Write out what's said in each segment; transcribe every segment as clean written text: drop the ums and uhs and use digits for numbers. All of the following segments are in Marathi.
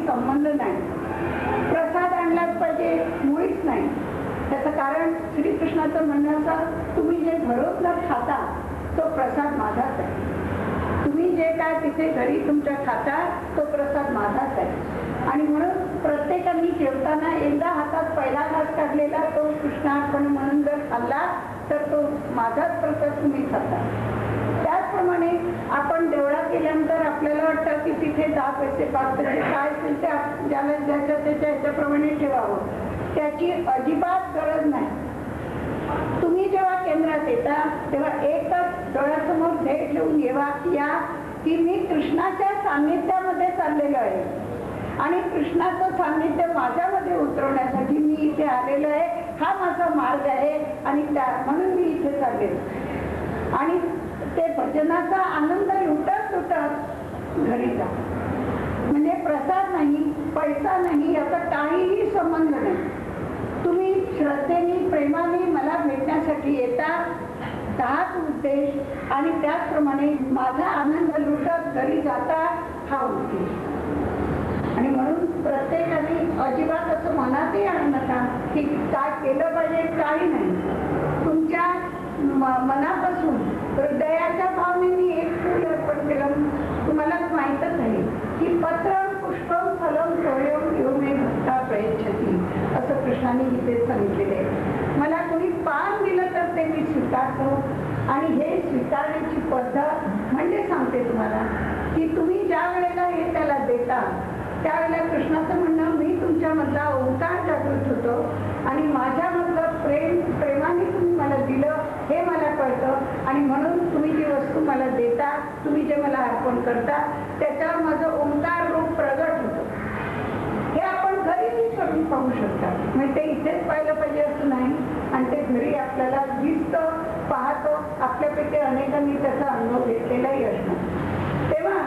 संबंध नाही. प्रसाद आणलाच पाहिजे मुळीच नाही. त्याचं कारण श्रीकृष्णाचं म्हणणं असं, तुम्ही जे घरोघर खाता तो प्रसाद माझाच आहे. तुम्ही जे काय तिथे घरी तुमच्या खाता तो प्रसाद माझाच आहे. आणि म्हणून प्रत्येकाने जेवताना एकदा हातात पहिला घास काढलेला तो कृष्णार्पण म्हणून जर खाल्ला तर तो माझाच प्रसाद तुम्ही खाता. त्याचप्रमाणे आपण देवळात गेल्यानंतर आपल्याला वाटतं की तिथे 10 पैसे 5 पैसे काय असेल ते ज्याला ज्याच्या त्याच्या ह्याच्याप्रमाणे ठेवावं. त्याची अजिबात गरज नाही. तुम्ही जेव्हा केंद्रात येता तेव्हा एकच डोळ्यासमोर ध्येय ठेवून या की मी कृष्णाच्या सान्निध्यामध्ये चाललेलो आहे आणि कृष्णाचं सान्निध्य माझ्यामध्ये उतरवण्यासाठी मी इथे आलेलो आहे. हा माझा मार्ग आहे आणि म्हणून मी इथे चाललेलो. आणि ते भजनाचा आनंद लुटत लुटत घरी जा. म्हणजे प्रसाद नाही, पैसा नाही, याचा काहीही संबंध नाही. तुम्ही श्रद्धेने प्रेमाने मला भेटण्यासाठी येता, हाच उद्देश. आणि त्याचप्रमाणे माझा आनंद लुटत घरी जाता, हा उद्देश. आणि म्हणून प्रत्येकाने अजिबात असं मनातही आणू नका की काय केलं पाहिजे, काही नाही. तुमच्या मनापासून हृदयाच्या भावनेने एक फूल अर्पण केलं. तुम्हालाच माहीतच आहे की पत्रं पुष्पं फलं तोयं यो मे भक्ता प्रयच्छति, असं कृष्णाने गीतेत सांगितलेले आहे. मला कोणी पान दिलं तर ते मी स्वीकारतो. आणि हे स्वीकारण्याची पद्धत म्हणजे सांगते तुम्हाला की तुम्ही ज्या वेळेला हे त्याला देता त्यावेळेला कृष्णाचं म्हणणं, मी तुमच्यामधला ओंकार जागृत होतो आणि माझ्यामधलं प्रेमाने तुम्ही मला दिलं हे मला कळतं. आणि म्हणून तुम्ही जी वस्तू मला देता, तुम्ही जे मला अर्पण करता, त्याच्यावर माझं ओंकार रूप प्रगट होतं. हे आपण घरीही करून पाहू शकता. म्हणजे ते इथेच पाहिलं पाहिजे असं नाही. आणि ते घरी आपल्याला दिसतं, पाहतो. आपल्यापैकी अनेकांनी त्याचा अनुभव घेतलेलाही असणार. तेव्हा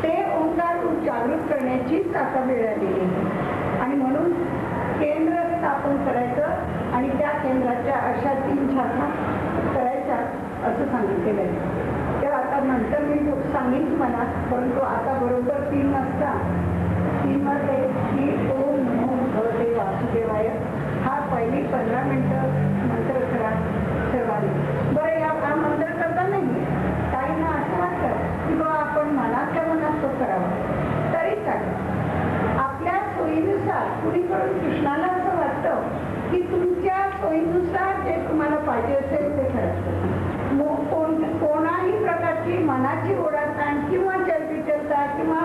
ते ओंकार रूप जागृत करण्याचीच आता वेळ आलेली आहे. आणि म्हणून केंद्र स्थापन करायचं आणि त्या केंद्राच्या अशा 3 शाखा करायच्या असं सांगितलेलं आहे. तेव्हा आता नंतर मी सांगेन तुम्हाला, परंतु आता बरोबर 3 वाजता 3 वाजता की ओम नमो भगवते वासुदेवाय हा पहिली 15 मिनिटं मंत्र करा सर्वांनी. बरं, हा मंत्र करता नाही काही ना असं वाटतं की बाबा आपण मनातल्या मनात तो करावा, तरी चालेल. आपल्या सोयीनुसार कुणीकडून कृष्णाला असं वाटतं की तुमच्या सोयीनुसार जे तुम्हाला पाहिजे असेल ते करायचं. कोणाही प्रकारची मनाची ओढाताण किंवा चलबिचलता किंवा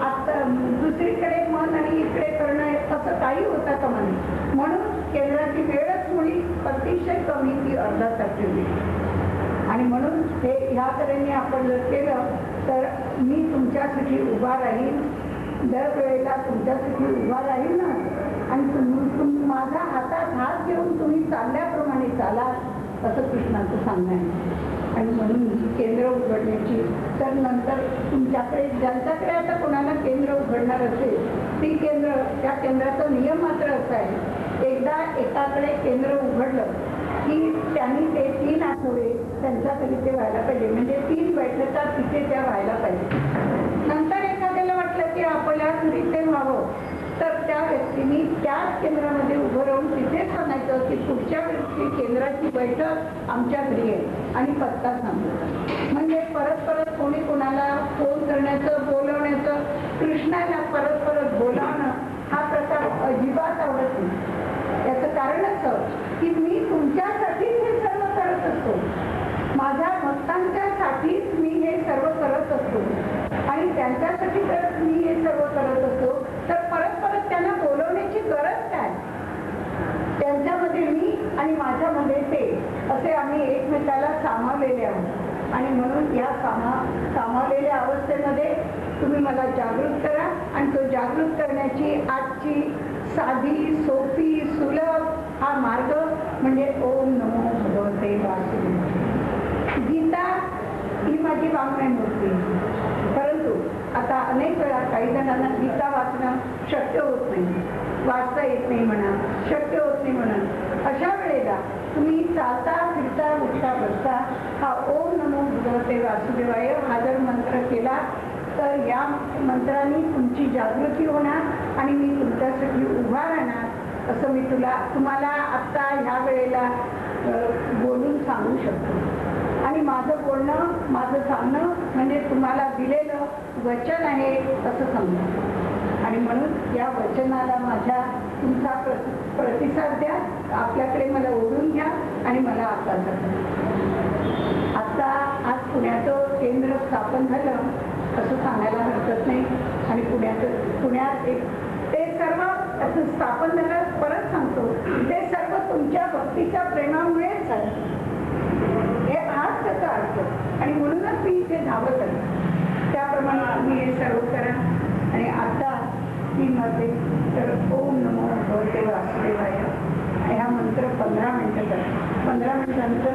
आता दुसरीकडे मन आणि इकडे करणं असं काही होता कामा नये. म्हणून केंद्राची वेळच मुळी अतिशय कमी, ती अर्धा तास ठेवली. आणि म्हणून हे ह्या तऱ्हेने आपण जर केलं तर मी तुमच्यासाठी उभा राहील, दरवेळेला तुमच्यासाठी उभा राहील ना. आणि माझा हातात हात घेऊन तुम्ही चालल्याप्रमाणे चाला, असं कृष्णाचं सांगणं आहे. आणि म्हणून ही केंद्र उघडण्याची तर नंतर तुमच्याकडे ज्यांच्याकडे आता कोणाला केंद्र उघडणार असेल ती केंद्र, त्या केंद्राचा नियम मात्र असा आहे, एकदा एकाकडे केंद्र उघडलं की त्यांनी ते 3 आठवडे त्यांच्याकडे ते व्हायला पाहिजे. म्हणजे 3 बैठका तिथे त्या व्हायला पाहिजे. नंतर एखाद्याला वाटलं की आपल्या घरी ते व्हावं तर त्या व्यक्तीने त्याच केंद्रामध्ये उभं राहून तिथे सांगायचं की पुढच्या व्यक्ती केंद्राची बैठक आमच्या घरी आहे आणि पत्ता सांगतो. म्हणजे परत परत कोणी कोणाला फोन करण्याचं, बोलवण्याचं, कृष्णाला परत परत बोलावणं हा प्रकार अजिबात आवडत नाही. याचं कारण असं की मी तुमच्यासाठीच हे सर्व करत असतो, माझ्या भक्तांच्यासाठीच मी हे सर्व करत असतो आणि त्यांच्यासाठी जर मी हे सर्व करत असतो तर परत परत त्यांना बोलवण्याची गरज काय. त्यांच्यामध्ये मी आणि माझ्यामध्ये ते, असे आम्ही एकमेकाला सामावलेले आहोत. आणि म्हणून या सामावलेल्या अवस्थेमध्ये तुम्ही मला जागृत करा. आणि तो जागृत करण्याची आजची साधी सोपी सुलभ हा मार्ग म्हणजे ओम नमो भगवते वासुदेवाय. गीता ही माझी वाङ्मय मूर्ती, परंतु आता अनेक वेळा काही जणांना गीता वाचणं शक्य होत नाही, वाचता येत नाही म्हणा, शक्य होत नाही म्हणा. अशा वेळेला तुम्ही चालता फिरता उठता बसता हा ओम नमो भगवते वासुदेवाय हा जर मंत्र केला तर या मंत्राने तुमची जागृती होणार आणि मी तुमच्यासाठी उभा राहणार असं मी तुम्हाला आत्ता ह्या वेळेला बोलून सांगू शकतो. आणि माझं बोलणं, माझं सांगणं म्हणजे तुम्हाला दिलेलं वचन आहे असं समजा. आणि म्हणून या वचनाला माझ्या तुमचा प्रतिसाद द्या, आपल्याकडे मला ओढून घ्या आणि मला आता आज पुण्याचं केंद्र स्थापन झालं असं सांगायला हरकत नाही. आणि पुण्यात एक ते सर्व स्थापन झालं, परत सांगतो, ते सर्व तुमच्या भक्तीच्या प्रेमामुळेच आहे हे आज त्याचा अर्थ. आणि म्हणूनच मी इथे धावत आहे. त्याप्रमाणे तुम्ही हे सर्व करा. आणि आता ती मध्ये तर ओम नमो भगवते वासुदेवाय हा मंत्र 15 मिनिटं करा. 15 मिनिटांनंतर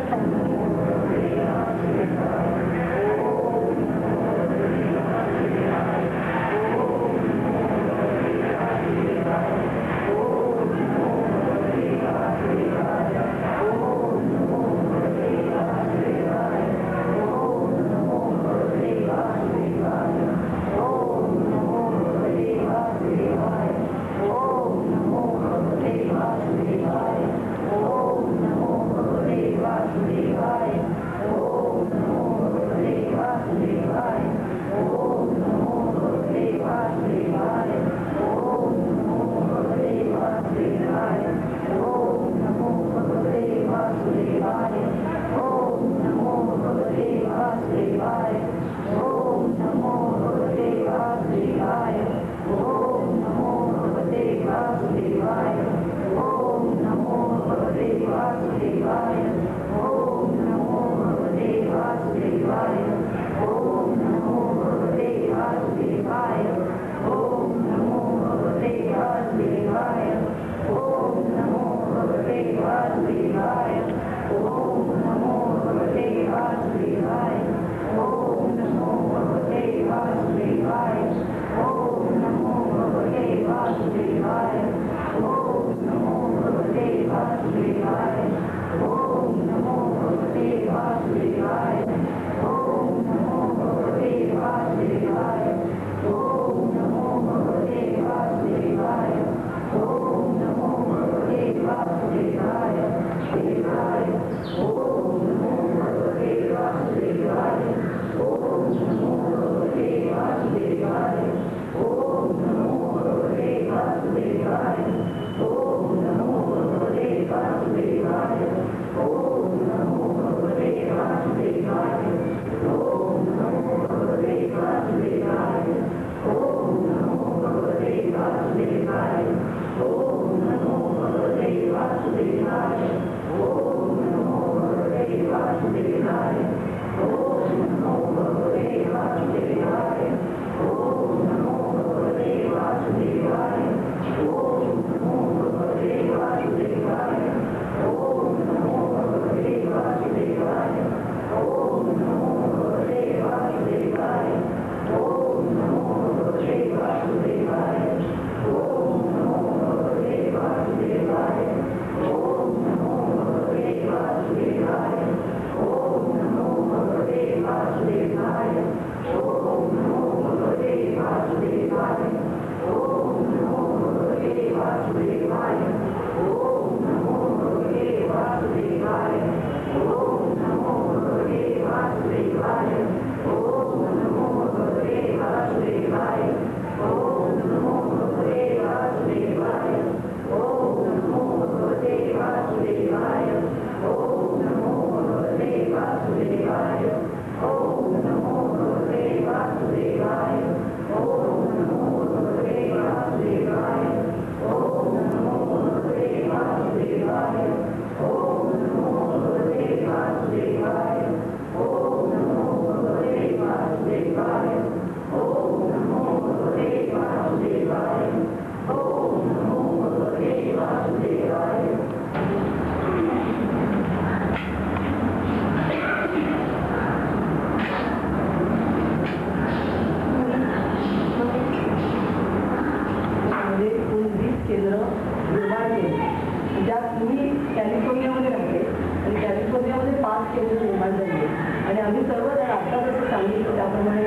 कॅलिफोर्नियामध्ये राहते आणि कॅलिफोर्नियामध्ये 5 केंद्र निर्माण झाली आणि आम्ही सर्वजण आता जसं सांगितलं त्याप्रमाणे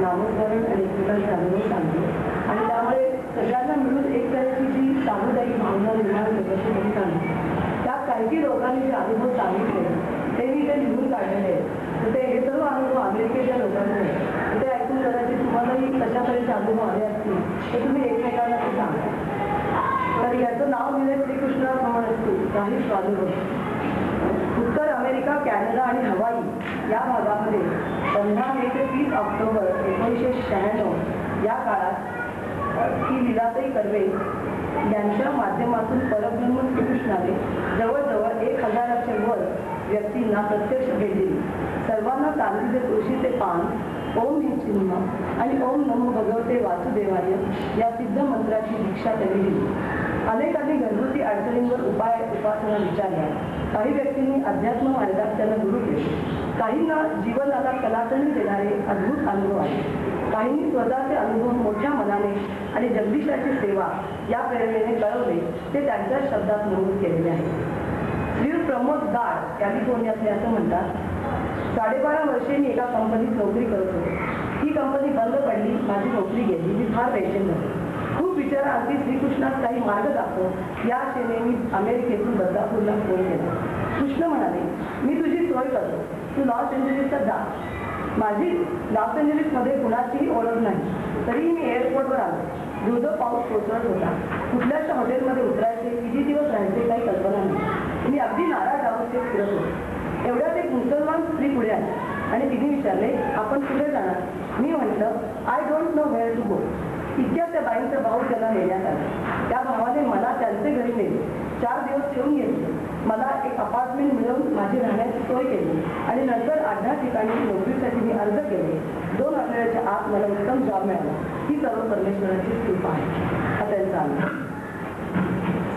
नामस्मरण आणि एकमेकांचे अनुभव सांगतो आणि त्यामुळे सगळ्यांना मिळून एक तऱ्हेची जी सामुदायिक भावना निर्माण होते अशी त्यांनी सांगितली. त्यात काही लोकांनी जे अनुभव सांगितले ते मी ते लिहून काढलेले आहेत. तर ते हे सर्व अनुभव अमेरिकेच्या लोकांचे आहेत. ते ऐकून कदाचित तुम्हालाही तशा तऱ्हेचे अनुभव आले असतील तर तुम्ही एकमेकांना ते सांगा. तर याचं नाव दिले श्रीकृष्ण समजतो काही स्वानुभव. उत्तर अमेरिका, कॅनडा आणि हवाई या भागामध्ये 15 मे ते 30 ऑक्टोबर 1996 या काळात ही लीलाताई कर्वे यांच्या माध्यमातून परब्रह्म श्रीकृष्णाने जवळजवळ 1000च्या वर व्यक्तींना प्रत्यक्ष भेट दिली. सर्वांना चांदीचे तुळशीचे पान, ओम हे चिन्ह आणि ओम नमो भगवते वासुदेवाय या सिद्ध मंत्राची दीक्षा त्यांनी दिली. अनेकांनी घरगुती अडचणींवर उपासना विचारल्या. काही व्यक्तींनी अध्यात्म मार्गात त्यांना गुरु केले. काहींना जीवनाला कलाटणी देणारे अद्भुत अनुभव आले. काहींनी स्वतःचे अनुभव मोठ्या मनाने आणि जगदीशाची सेवा या प्रेरणेने कळवले ते त्यांच्या शब्दात नमूद केलेले आहे. श्री प्रमोद गाड कॅलिफोर्नियातले असं म्हणतात, 12.5 वर्षे मी एका कंपनीत नोकरी करत होते. ही कंपनी बंद पडली, माझी नोकरी गेली. मी फार बेचैन झाले. खूप विचारांती श्रीकृष्णात काही मार्ग दाखव या आशेने मी अमेरिकेतून बदलापूरला फोन केला. कृष्ण म्हणाले, मी तुझी सोय करतो, तू लॉस एंजलिसला जा. माझी लॉस एंजलिसमध्ये कुणाचीही ओळख नाही. तरीही मी एअरपोर्टवर आलो. धुधो पाऊस कोसळत होता. कुठल्याच हॉटेलमध्ये उतरायचे, किती दिवस राहायचे काही कल्पना नाही. मी अगदी नाराज अवस्थेत फिरत होतो. एवढ्यात एक मुसलमान स्त्री पुढे आली आणि तिने विचारले, आपण कुठे जाणार? मी म्हटलं, I don't know where to go. इतक्यात त्या बाईंचा भाऊ त्याला नेण्यात आला. त्या भावाने मला त्यांचे घरी नेले. 4 दिवस ठेवून घेतले. मला एक अपार्टमेंट मिळवून माझी राहण्याची सोय केली आणि नंतर 8 ठिकाणी नोकरीसाठी मी अर्ज केले. 2 आठवड्याच्या आत मला उत्तम जॉब मिळाला. ही सर्व परमेश्वराची कृपा आहे हा त्यांचा अनुभव.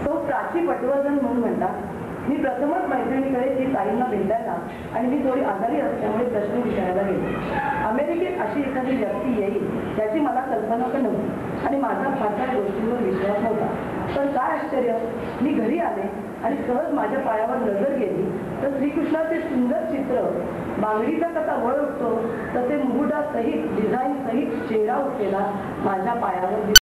तो प्राची पटवर्धन म्हणून म्हणतात, मी प्रथमच मैत्रिणीकडे ती ताईंना भेटायला आणि मी थोडी आजारी असल्यामुळे प्रश्न विचारायला गेले. अमेरिकेत अशी एखादी व्यक्ती येईल याची मला कल्पना पण नव्हती आणि माझा फारसा गोष्टींवर विश्वास नव्हता. पण काय आश्चर्य, मी घरी आले आणि सहज माझ्या पायावर नजर गेली तर श्रीकृष्णाचे सुंदर चित्र, बांगडीचा कसा वळ उठतो तसे मुकुटासहित डिझाईन सहित चेहरा उठलेला माझ्या पायावर